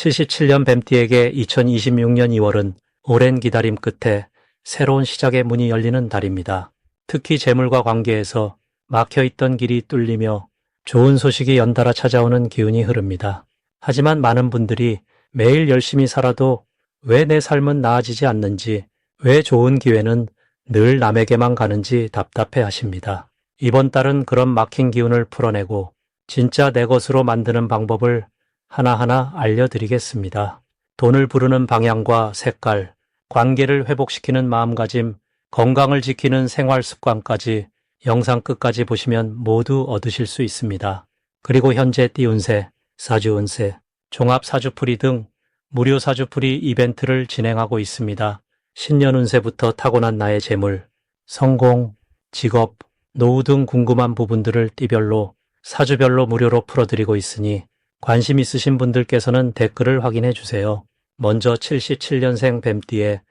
77년 뱀띠에게 2026년 2월은 오랜 기다림 끝에 새로운 시작의 문이 열리는 달입니다. 특히 재물과 관계에서 막혀있던 길이 뚫리며 좋은 소식이 연달아 찾아오는 기운이 흐릅니다. 하지만 많은 분들이 매일 열심히 살아도 왜 내 삶은 나아지지 않는지, 왜 좋은 기회는 늘 남에게만 가는지 답답해 하십니다. 이번 달은 그런 막힌 기운을 풀어내고 진짜 내 것으로 만드는 방법을 하나하나 알려드리겠습니다. 돈을 부르는 방향과 색깔, 관계를 회복시키는 마음가짐, 건강을 지키는 생활 습관까지 영상 끝까지 보시면 모두 얻으실 수 있습니다. 그리고 현재 띠운세, 사주운세, 종합사주풀이 등 무료 사주풀이 이벤트를 진행하고 있습니다. 신년운세부터 타고난 나의 재물, 성공, 직업, 노후 등 궁금한 부분들을 띠별로, 사주별로 무료로 풀어드리고 있으니 관심 있으신 분들께서는 댓글을 확인해 주세요. 먼저 77년생 뱀띠의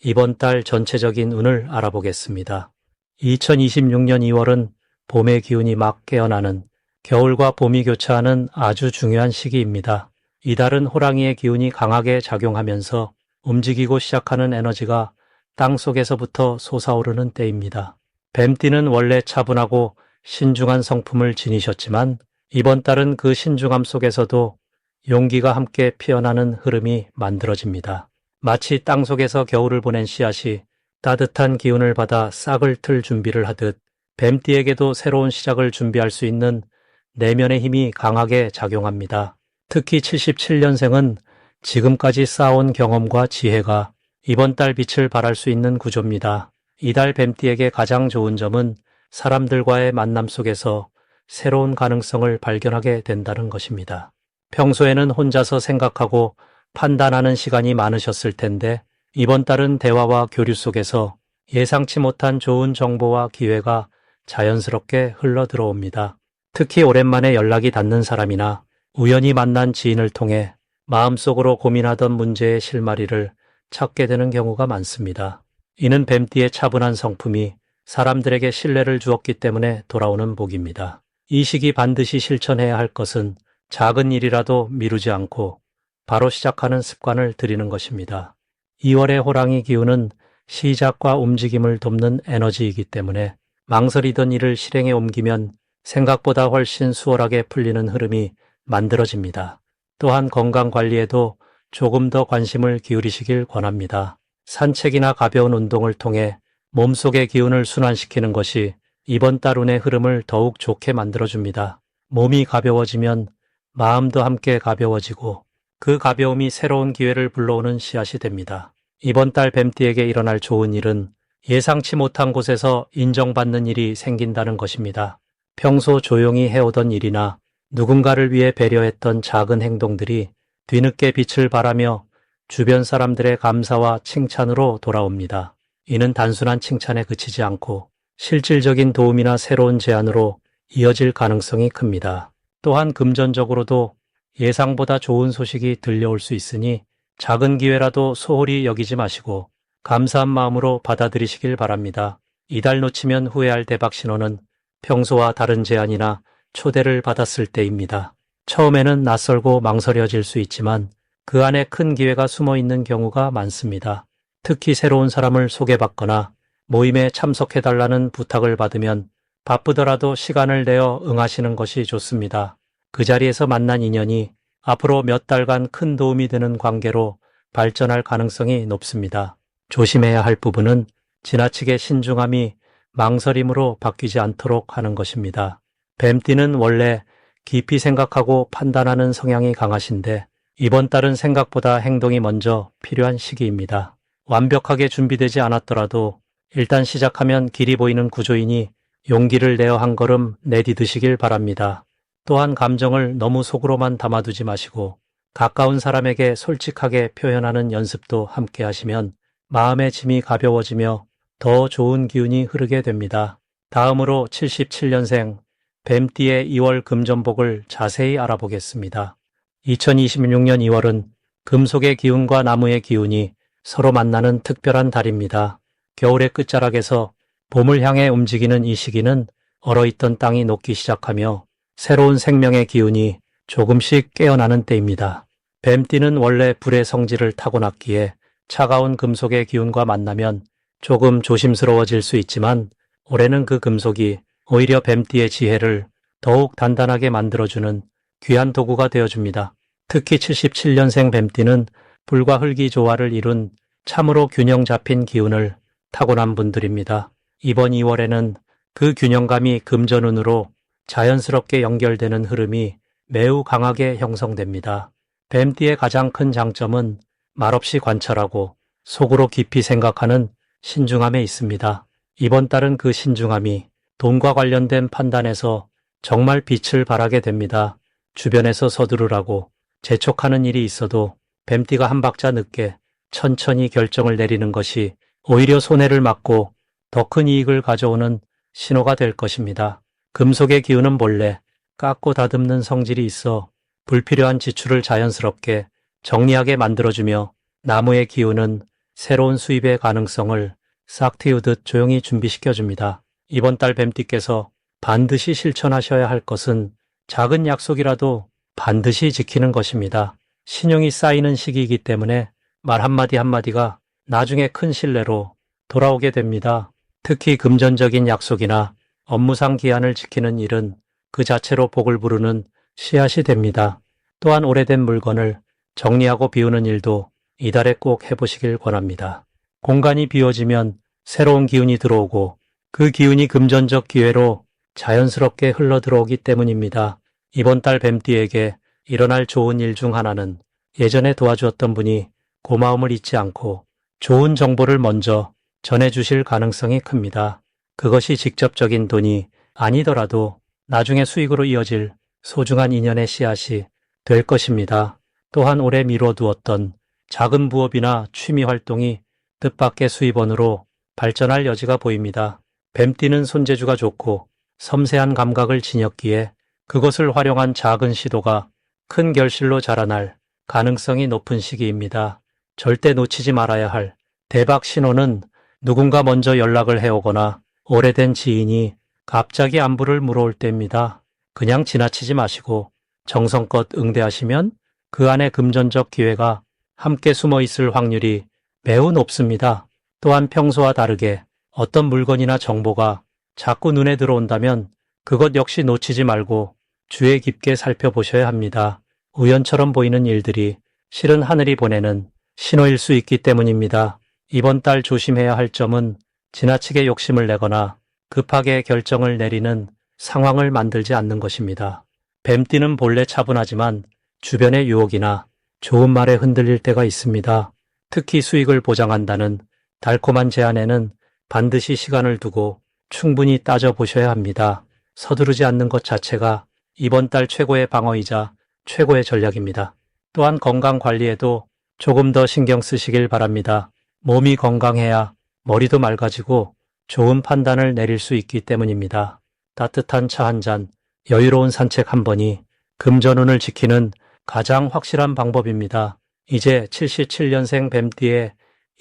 이번 달 전체적인 운을 알아보겠습니다. 2026년 2월은 봄의 기운이 막 깨어나는, 겨울과 봄이 교차하는 아주 중요한 시기입니다. 이달은 호랑이의 기운이 강하게 작용하면서 움직이고 시작하는 에너지가 땅속에서부터 솟아오르는 때입니다. 뱀띠는 원래 차분하고 신중한 성품을 지니셨지만 이번 달은 그 신중함 속에서도 용기가 함께 피어나는 흐름이 만들어집니다. 마치 땅속에서 겨울을 보낸 씨앗이 따뜻한 기운을 받아 싹을 틀 준비를 하듯 뱀띠에게도 새로운 시작을 준비할 수 있는 내면의 힘이 강하게 작용합니다. 특히 77년생은 지금까지 쌓아온 경험과 지혜가 이번 달 빛을 발할 수 있는 구조입니다. 이달 뱀띠에게 가장 좋은 점은 사람들과의 만남 속에서 새로운 가능성을 발견하게 된다는 것입니다. 평소에는 혼자서 생각하고 판단하는 시간이 많으셨을 텐데 이번 달은 대화와 교류 속에서 예상치 못한 좋은 정보와 기회가 자연스럽게 흘러 들어옵니다. 특히 오랜만에 연락이 닿는 사람이나 우연히 만난 지인을 통해 마음속으로 고민하던 문제의 실마리를 찾게 되는 경우가 많습니다. 이는 뱀띠의 차분한 성품이 사람들에게 신뢰를 주었기 때문에 돌아오는 복입니다. 이 시기 반드시 실천해야 할 것은 작은 일이라도 미루지 않고 바로 시작하는 습관을 들이는 것입니다. 2월의 호랑이 기운은 시작과 움직임을 돕는 에너지이기 때문에 망설이던 일을 실행에 옮기면 생각보다 훨씬 수월하게 풀리는 흐름이 만들어집니다. 또한 건강관리에도 조금 더 관심을 기울이시길 권합니다. 산책이나 가벼운 운동을 통해 몸속의 기운을 순환시키는 것이 이번 달 운의 흐름을 더욱 좋게 만들어줍니다. 몸이 가벼워지면 마음도 함께 가벼워지고 그 가벼움이 새로운 기회를 불러오는 씨앗이 됩니다. 이번 달 뱀띠에게 일어날 좋은 일은 예상치 못한 곳에서 인정받는 일이 생긴다는 것입니다. 평소 조용히 해오던 일이나 누군가를 위해 배려했던 작은 행동들이 뒤늦게 빛을 발하며 주변 사람들의 감사와 칭찬으로 돌아옵니다. 이는 단순한 칭찬에 그치지 않고 실질적인 도움이나 새로운 제안으로 이어질 가능성이 큽니다. 또한 금전적으로도 예상보다 좋은 소식이 들려올 수 있으니 작은 기회라도 소홀히 여기지 마시고 감사한 마음으로 받아들이시길 바랍니다. 이달 놓치면 후회할 대박 신호는 평소와 다른 제안이나 초대를 받았을 때입니다. 처음에는 낯설고 망설여질 수 있지만 그 안에 큰 기회가 숨어 있는 경우가 많습니다. 특히 새로운 사람을 소개받거나 모임에 참석해달라는 부탁을 받으면 바쁘더라도 시간을 내어 응하시는 것이 좋습니다. 그 자리에서 만난 인연이 앞으로 몇 달간 큰 도움이 되는 관계로 발전할 가능성이 높습니다. 조심해야 할 부분은 지나치게 신중함이 망설임으로 바뀌지 않도록 하는 것입니다. 뱀띠는 원래 깊이 생각하고 판단하는 성향이 강하신데 이번 달은 생각보다 행동이 먼저 필요한 시기입니다. 완벽하게 준비되지 않았더라도 일단 시작하면 길이 보이는 구조이니 용기를 내어 한 걸음 내디드시길 바랍니다. 또한 감정을 너무 속으로만 담아두지 마시고 가까운 사람에게 솔직하게 표현하는 연습도 함께 하시면 마음의 짐이 가벼워지며 더 좋은 기운이 흐르게 됩니다. 다음으로 77년생 뱀띠의 2월 금전복을 자세히 알아보겠습니다. 2026년 2월은 금속의 기운과 나무의 기운이 서로 만나는 특별한 달입니다. 겨울의 끝자락에서 봄을 향해 움직이는 이 시기는 얼어있던 땅이 녹기 시작하며 새로운 생명의 기운이 조금씩 깨어나는 때입니다. 뱀띠는 원래 불의 성질을 타고났기에 차가운 금속의 기운과 만나면 조금 조심스러워질 수 있지만 올해는 그 금속이 오히려 뱀띠의 지혜를 더욱 단단하게 만들어주는 귀한 도구가 되어줍니다. 특히 77년생 뱀띠는 불과 흙이 조화를 이룬 참으로 균형 잡힌 기운을 타고난 분들입니다. 이번 2월에는 그 균형감이 금전운으로 자연스럽게 연결되는 흐름이 매우 강하게 형성됩니다. 뱀띠의 가장 큰 장점은 말없이 관찰하고 속으로 깊이 생각하는 신중함에 있습니다. 이번 달은 그 신중함이 돈과 관련된 판단에서 정말 빛을 발하게 됩니다. 주변에서 서두르라고 재촉하는 일이 있어도 뱀띠가 한 박자 늦게 천천히 결정을 내리는 것이 오히려 손해를 막고 더 큰 이익을 가져오는 신호가 될 것입니다. 금속의 기운은 본래 깎고 다듬는 성질이 있어 불필요한 지출을 자연스럽게 정리하게 만들어주며 나무의 기운은 새로운 수입의 가능성을 싹 틔우듯 조용히 준비시켜줍니다. 이번 달 뱀띠께서 반드시 실천하셔야 할 것은 작은 약속이라도 반드시 지키는 것입니다. 신용이 쌓이는 시기이기 때문에 말 한마디 한마디가 나중에 큰 신뢰로 돌아오게 됩니다. 특히 금전적인 약속이나 업무상 기한을 지키는 일은 그 자체로 복을 부르는 씨앗이 됩니다. 또한 오래된 물건을 정리하고 비우는 일도 이달에 꼭 해보시길 권합니다. 공간이 비워지면 새로운 기운이 들어오고 그 기운이 금전적 기회로 자연스럽게 흘러 들어오기 때문입니다. 이번 달 뱀띠에게 일어날 좋은 일 중 하나는 예전에 도와주었던 분이 고마움을 잊지 않고 좋은 정보를 먼저 전해주실 가능성이 큽니다. 그것이 직접적인 돈이 아니더라도 나중에 수익으로 이어질 소중한 인연의 씨앗이 될 것입니다. 또한 오래 미뤄두었던 작은 부업이나 취미 활동이 뜻밖의 수입원으로 발전할 여지가 보입니다. 뱀띠는 손재주가 좋고 섬세한 감각을 지녔기에 그것을 활용한 작은 시도가 큰 결실로 자라날 가능성이 높은 시기입니다. 절대 놓치지 말아야 할 대박 신호는 누군가 먼저 연락을 해오거나 오래된 지인이 갑자기 안부를 물어올 때입니다. 그냥 지나치지 마시고 정성껏 응대하시면 그 안에 금전적 기회가 함께 숨어 있을 확률이 매우 높습니다. 또한 평소와 다르게 어떤 물건이나 정보가 자꾸 눈에 들어온다면 그것 역시 놓치지 말고 주의 깊게 살펴보셔야 합니다. 우연처럼 보이는 일들이 실은 하늘이 보내는 신호일 수 있기 때문입니다. 이번 달 조심해야 할 점은 지나치게 욕심을 내거나 급하게 결정을 내리는 상황을 만들지 않는 것입니다. 뱀띠는 본래 차분하지만 주변의 유혹이나 좋은 말에 흔들릴 때가 있습니다. 특히 수익을 보장한다는 달콤한 제안에는 반드시 시간을 두고 충분히 따져보셔야 합니다. 서두르지 않는 것 자체가 이번 달 최고의 방어이자 최고의 전략입니다. 또한 건강 관리에도 조금 더 신경 쓰시길 바랍니다. 몸이 건강해야 머리도 맑아지고 좋은 판단을 내릴 수 있기 때문입니다. 따뜻한 차 한 잔, 여유로운 산책 한 번이 금전운을 지키는 가장 확실한 방법입니다. 이제 77년생 뱀띠의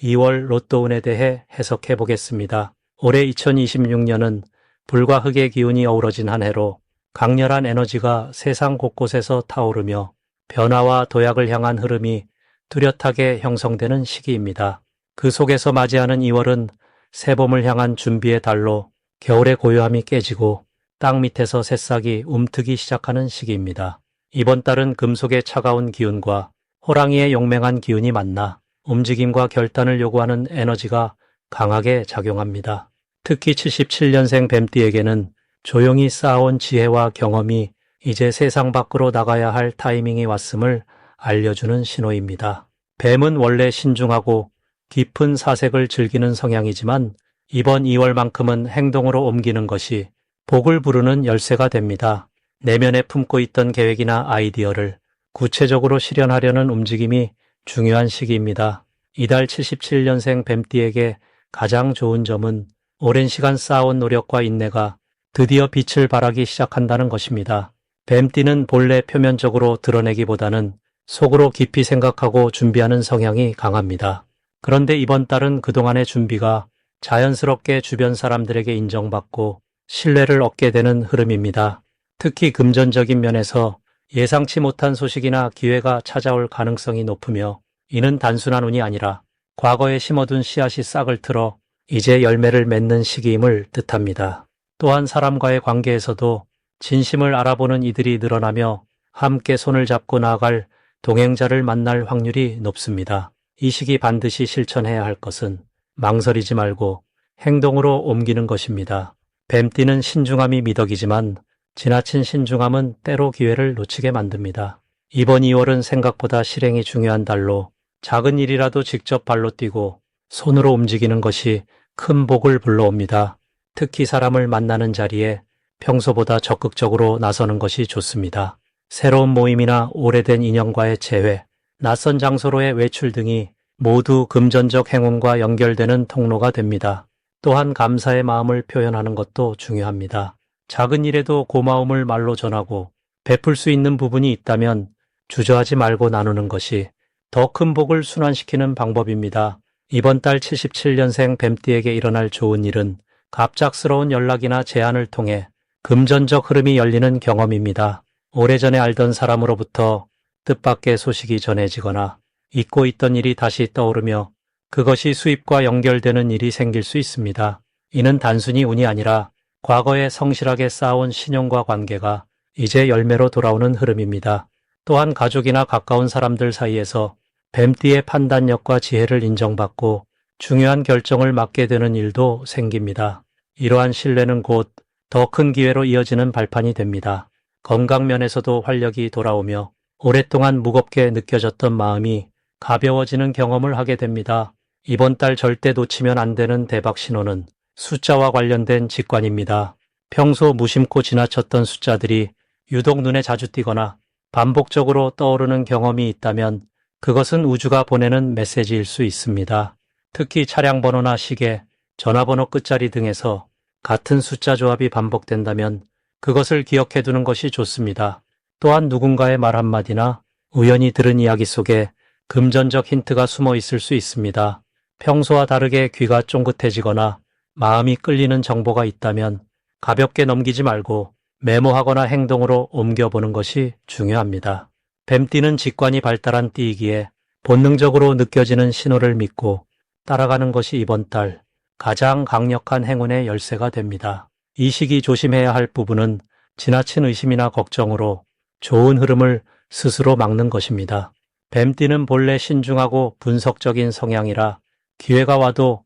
2월 로또운에 대해 해석해 보겠습니다. 올해 2026년은 불과 흙의 기운이 어우러진 한 해로 강렬한 에너지가 세상 곳곳에서 타오르며 변화와 도약을 향한 흐름이 뚜렷하게 형성되는 시기입니다. 그 속에서 맞이하는 2월은 새봄을 향한 준비의 달로 겨울의 고요함이 깨지고 땅 밑에서 새싹이 움트기 시작하는 시기입니다. 이번 달은 금속의 차가운 기운과 호랑이의 용맹한 기운이 만나 움직임과 결단을 요구하는 에너지가 강하게 작용합니다. 특히 77년생 뱀띠에게는 조용히 쌓아온 지혜와 경험이 이제 세상 밖으로 나가야 할 타이밍이 왔음을 알려주는 신호입니다. 뱀은 원래 신중하고 깊은 사색을 즐기는 성향이지만 이번 2월만큼은 행동으로 옮기는 것이 복을 부르는 열쇠가 됩니다. 내면에 품고 있던 계획이나 아이디어를 구체적으로 실현하려는 움직임이 중요한 시기입니다. 이달 77년생 뱀띠에게 가장 좋은 점은 오랜 시간 쌓아온 노력과 인내가 드디어 빛을 발하기 시작한다는 것입니다. 뱀띠는 본래 표면적으로 드러내기보다는 속으로 깊이 생각하고 준비하는 성향이 강합니다. 그런데 이번 달은 그동안의 준비가 자연스럽게 주변 사람들에게 인정받고 신뢰를 얻게 되는 흐름입니다. 특히 금전적인 면에서 예상치 못한 소식이나 기회가 찾아올 가능성이 높으며 이는 단순한 운이 아니라 과거에 심어둔 씨앗이 싹을 틀어 이제 열매를 맺는 시기임을 뜻합니다. 또한 사람과의 관계에서도 진심을 알아보는 이들이 늘어나며 함께 손을 잡고 나아갈 동행자를 만날 확률이 높습니다. 이 시기 반드시 실천해야 할 것은 망설이지 말고 행동으로 옮기는 것입니다. 뱀띠는 신중함이 미덕이지만 지나친 신중함은 때로 기회를 놓치게 만듭니다. 이번 2월은 생각보다 실행이 중요한 달로 작은 일이라도 직접 발로 뛰고 손으로 움직이는 것이 큰 복을 불러옵니다. 특히 사람을 만나는 자리에 평소보다 적극적으로 나서는 것이 좋습니다. 새로운 모임이나 오래된 인연과의 재회, 낯선 장소로의 외출 등이 모두 금전적 행운과 연결되는 통로가 됩니다. 또한 감사의 마음을 표현하는 것도 중요합니다. 작은 일에도 고마움을 말로 전하고 베풀 수 있는 부분이 있다면 주저하지 말고 나누는 것이 더 큰 복을 순환시키는 방법입니다. 이번 달 77년생 뱀띠에게 일어날 좋은 일은 갑작스러운 연락이나 제안을 통해 금전적 흐름이 열리는 경험입니다. 오래전에 알던 사람으로부터 뜻밖의 소식이 전해지거나 잊고 있던 일이 다시 떠오르며 그것이 수입과 연결되는 일이 생길 수 있습니다. 이는 단순히 운이 아니라 과거에 성실하게 쌓아온 신용과 관계가 이제 열매로 돌아오는 흐름입니다. 또한 가족이나 가까운 사람들 사이에서 뱀띠의 판단력과 지혜를 인정받고 중요한 결정을 맡게 되는 일도 생깁니다. 이러한 신뢰는 곧 더 큰 기회로 이어지는 발판이 됩니다. 건강 면에서도 활력이 돌아오며 오랫동안 무겁게 느껴졌던 마음이 가벼워지는 경험을 하게 됩니다. 이번 달 절대 놓치면 안 되는 대박 신호는 숫자와 관련된 직관입니다. 평소 무심코 지나쳤던 숫자들이 유독 눈에 자주 띄거나 반복적으로 떠오르는 경험이 있다면 그것은 우주가 보내는 메시지일 수 있습니다. 특히 차량 번호나 시계, 전화번호 끝자리 등에서 같은 숫자 조합이 반복된다면 그것을 기억해 두는 것이 좋습니다. 또한 누군가의 말 한마디나 우연히 들은 이야기 속에 금전적 힌트가 숨어 있을 수 있습니다. 평소와 다르게 귀가 쫑긋해지거나 마음이 끌리는 정보가 있다면 가볍게 넘기지 말고 메모하거나 행동으로 옮겨보는 것이 중요합니다. 뱀띠는 직관이 발달한 띠이기에 본능적으로 느껴지는 신호를 믿고 따라가는 것이 이번 달 가장 강력한 행운의 열쇠가 됩니다. 이 시기 조심해야 할 부분은 지나친 의심이나 걱정으로 좋은 흐름을 스스로 막는 것입니다. 뱀띠는 본래 신중하고 분석적인 성향이라 기회가 와도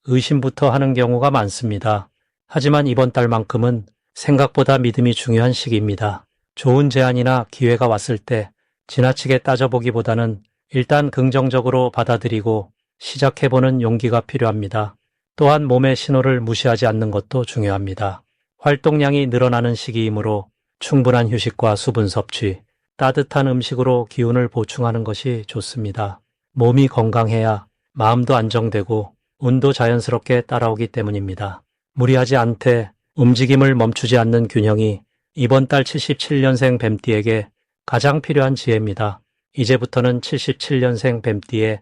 의심부터 하는 경우가 많습니다. 하지만 이번 달만큼은 생각보다 믿음이 중요한 시기입니다. 좋은 제안이나 기회가 왔을 때 지나치게 따져보기보다는 일단 긍정적으로 받아들이고 시작해보는 용기가 필요합니다. 또한 몸의 신호를 무시하지 않는 것도 중요합니다. 활동량이 늘어나는 시기이므로 충분한 휴식과 수분 섭취, 따뜻한 음식으로 기운을 보충하는 것이 좋습니다. 몸이 건강해야 마음도 안정되고 운도 자연스럽게 따라오기 때문입니다. 무리하지 않되 움직임을 멈추지 않는 균형이 이번 달 77년생 뱀띠에게 가장 필요한 지혜입니다. 이제부터는 77년생 뱀띠의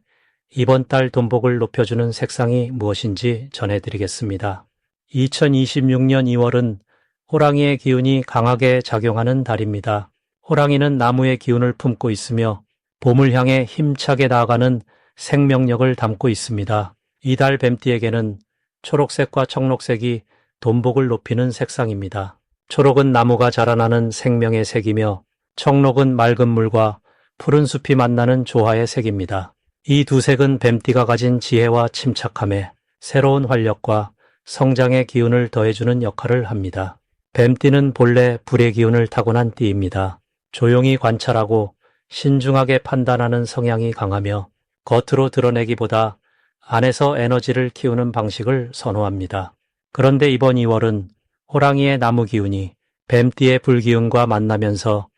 이번 달 돈복을 높여주는 색상이 무엇인지 전해드리겠습니다. 2026년 2월은 호랑이의 기운이 강하게 작용하는 달입니다. 호랑이는 나무의 기운을 품고 있으며 봄을 향해 힘차게 나아가는 생명력을 담고 있습니다. 이달 뱀띠에게는 초록색과 청록색이 돈복을 높이는 색상입니다. 초록은 나무가 자라나는 생명의 색이며 청록은 맑은 물과 푸른 숲이 만나는 조화의 색입니다. 이 두 색은 뱀띠가 가진 지혜와 침착함에 새로운 활력과 성장의 기운을 더해주는 역할을 합니다. 뱀띠는 본래 불의 기운을 타고난 띠입니다. 조용히 관찰하고 신중하게 판단하는 성향이 강하며 겉으로 드러내기보다 안에서 에너지를 키우는 방식을 선호합니다. 그런데 이번 2월은 호랑이의 나무 기운이 뱀띠의 불기운과 만나면서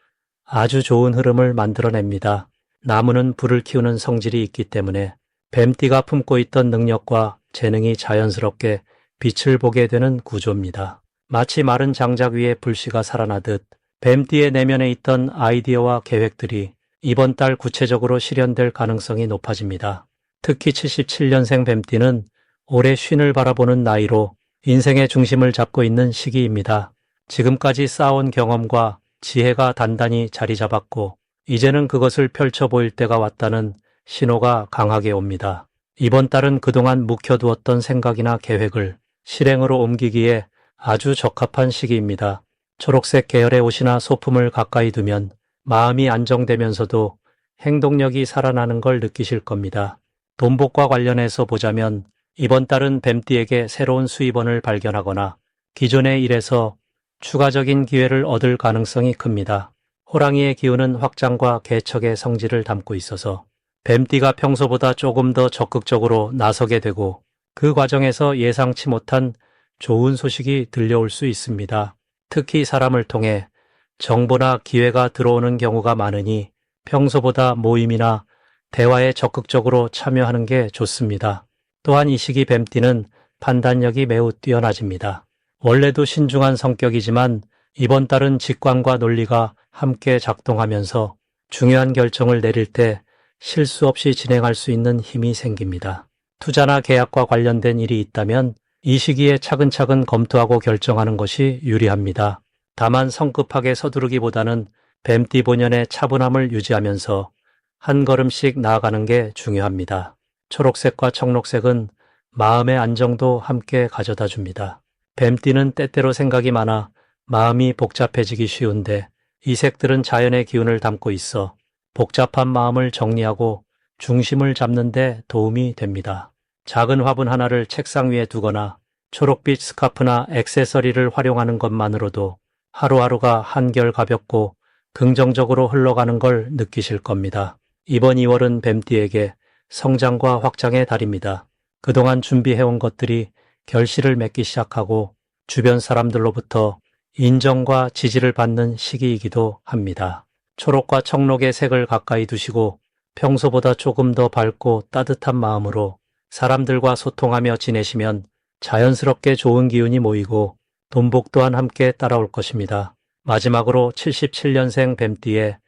아주 좋은 흐름을 만들어냅니다. 나무는 불을 키우는 성질이 있기 때문에 뱀띠가 품고 있던 능력과 재능이 자연스럽게 빛을 보게 되는 구조입니다. 마치 마른 장작 위에 불씨가 살아나듯 뱀띠의 내면에 있던 아이디어와 계획들이 이번 달 구체적으로 실현될 가능성이 높아집니다. 특히 77년생 뱀띠는 올해 쉰을 바라보는 나이로 인생의 중심을 잡고 있는 시기입니다. 지금까지 쌓아온 경험과 지혜가 단단히 자리 잡았고 이제는 그것을 펼쳐 보일 때가 왔다는 신호가 강하게 옵니다. 이번 달은 그동안 묵혀두었던 생각이나 계획을 실행으로 옮기기에 아주 적합한 시기입니다. 초록색 계열의 옷이나 소품을 가까이 두면 마음이 안정되면서도 행동력이 살아나는 걸 느끼실 겁니다. 돈복과 관련해서 보자면 이번 달은 뱀띠에게 새로운 수입원을 발견하거나 기존의 일에서 추가적인 기회를 얻을 가능성이 큽니다. 호랑이의 기운은 확장과 개척의 성질을 담고 있어서 뱀띠가 평소보다 조금 더 적극적으로 나서게 되고 그 과정에서 예상치 못한 좋은 소식이 들려올 수 있습니다. 특히 사람을 통해 정보나 기회가 들어오는 경우가 많으니 평소보다 모임이나 대화에 적극적으로 참여하는 게 좋습니다. 또한 이 시기 뱀띠는 판단력이 매우 뛰어나집니다. 원래도 신중한 성격이지만 이번 달은 직관과 논리가 함께 작동하면서 중요한 결정을 내릴 때 실수 없이 진행할 수 있는 힘이 생깁니다. 투자나 계약과 관련된 일이 있다면 이 시기에 차근차근 검토하고 결정하는 것이 유리합니다. 다만 성급하게 서두르기보다는 뱀띠 본연의 차분함을 유지하면서 한 걸음씩 나아가는 게 중요합니다. 초록색과 청록색은 마음의 안정도 함께 가져다 줍니다. 뱀띠는 때때로 생각이 많아 마음이 복잡해지기 쉬운데 이 색들은 자연의 기운을 담고 있어 복잡한 마음을 정리하고 중심을 잡는 데 도움이 됩니다. 작은 화분 하나를 책상 위에 두거나 초록빛 스카프나 액세서리를 활용하는 것만으로도 하루하루가 한결 가볍고 긍정적으로 흘러가는 걸 느끼실 겁니다. 이번 2월은 뱀띠에게 성장과 확장의 달입니다. 그동안 준비해온 것들이 결실을 맺기 시작하고 주변 사람들로부터 인정과 지지를 받는 시기이기도 합니다. 초록과 청록의 색을 가까이 두시고 평소보다 조금 더 밝고 따뜻한 마음으로 사람들과 소통하며 지내시면 자연스럽게 좋은 기운이 모이고 돈복 또한 함께 따라올 것입니다. 마지막으로 77년생 뱀띠의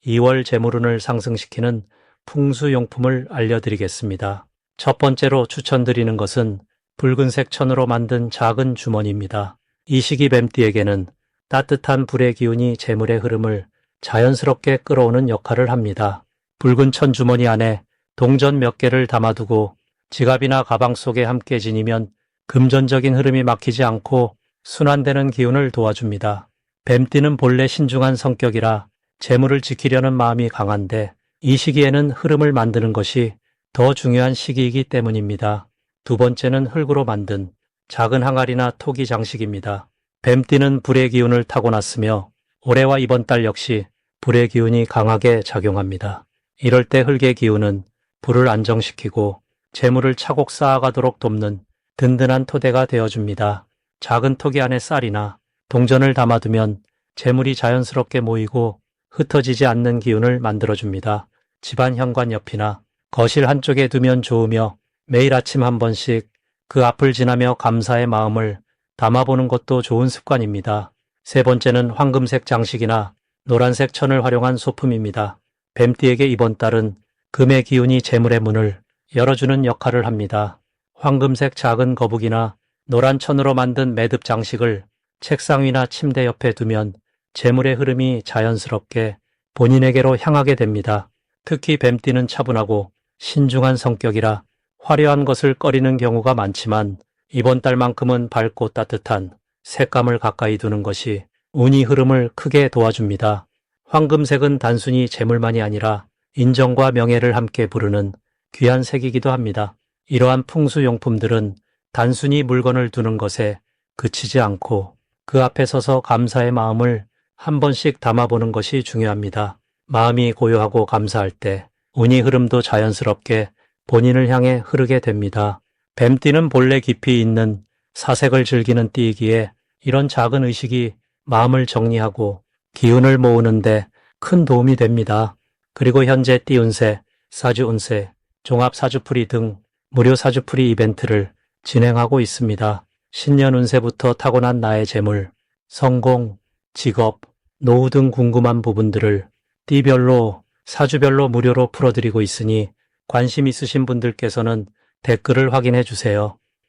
2월 재물운을 상승시키는 풍수용품을 알려드리겠습니다. 첫 번째로 추천드리는 것은 붉은색 천으로 만든 작은 주머니입니다. 이 시기 뱀띠에게는 따뜻한 불의 기운이 재물의 흐름을 자연스럽게 끌어오는 역할을 합니다. 붉은 천 주머니 안에 동전 몇 개를 담아두고 지갑이나 가방 속에 함께 지니면 금전적인 흐름이 막히지 않고 순환되는 기운을 도와줍니다. 뱀띠는 본래 신중한 성격이라 재물을 지키려는 마음이 강한데 이 시기에는 흐름을 만드는 것이 더 중요한 시기이기 때문입니다. 두 번째는 흙으로 만든 작은 항아리나 토기 장식입니다. 뱀띠는 불의 기운을 타고났으며 올해와 이번 달 역시 불의 기운이 강하게 작용합니다. 이럴 때 흙의 기운은 불을 안정시키고 재물을 차곡 쌓아가도록 돕는 든든한 토대가 되어줍니다. 작은 토기 안에 쌀이나 동전을 담아두면 재물이 자연스럽게 모이고 흩어지지 않는 기운을 만들어줍니다. 집안 현관 옆이나 거실 한쪽에 두면 좋으며 매일 아침 한 번씩 그 앞을 지나며 감사의 마음을 담아보는 것도 좋은 습관입니다. 세 번째는 황금색 장식이나 노란색 천을 활용한 소품입니다. 뱀띠에게 이번 달은 금의 기운이 재물의 문을 열어주는 역할을 합니다. 황금색 작은 거북이나 노란 천으로 만든 매듭 장식을 책상 위나 침대 옆에 두면 재물의 흐름이 자연스럽게 본인에게로 향하게 됩니다. 특히 뱀띠는 차분하고 신중한 성격이라 화려한 것을 꺼리는 경우가 많지만 이번 달만큼은 밝고 따뜻한 색감을 가까이 두는 것이 운이 흐름을 크게 도와줍니다. 황금색은 단순히 재물만이 아니라 인정과 명예를 함께 부르는 귀한 색이기도 합니다. 이러한 풍수용품들은 단순히 물건을 두는 것에 그치지 않고 그 앞에 서서 감사의 마음을 한 번씩 담아보는 것이 중요합니다. 마음이 고요하고 감사할 때 운이 흐름도 자연스럽게 본인을 향해 흐르게 됩니다. 뱀띠는 본래 깊이 있는 사색을 즐기는 띠이기에 이런 작은 의식이 마음을 정리하고 기운을 모으는데 큰 도움이 됩니다. 그리고 현재 띠운세, 사주운세, 종합사주풀이 등 무료 사주풀이 이벤트를 진행하고 있습니다. 신년 운세부터 타고난 나의 재물, 성공, 직업, 노후 등 궁금한 부분들을 띠별로, 사주별로 무료로 풀어드리고 있으니 관심 있으신 분들께서는 댓글을 확인해 주세요.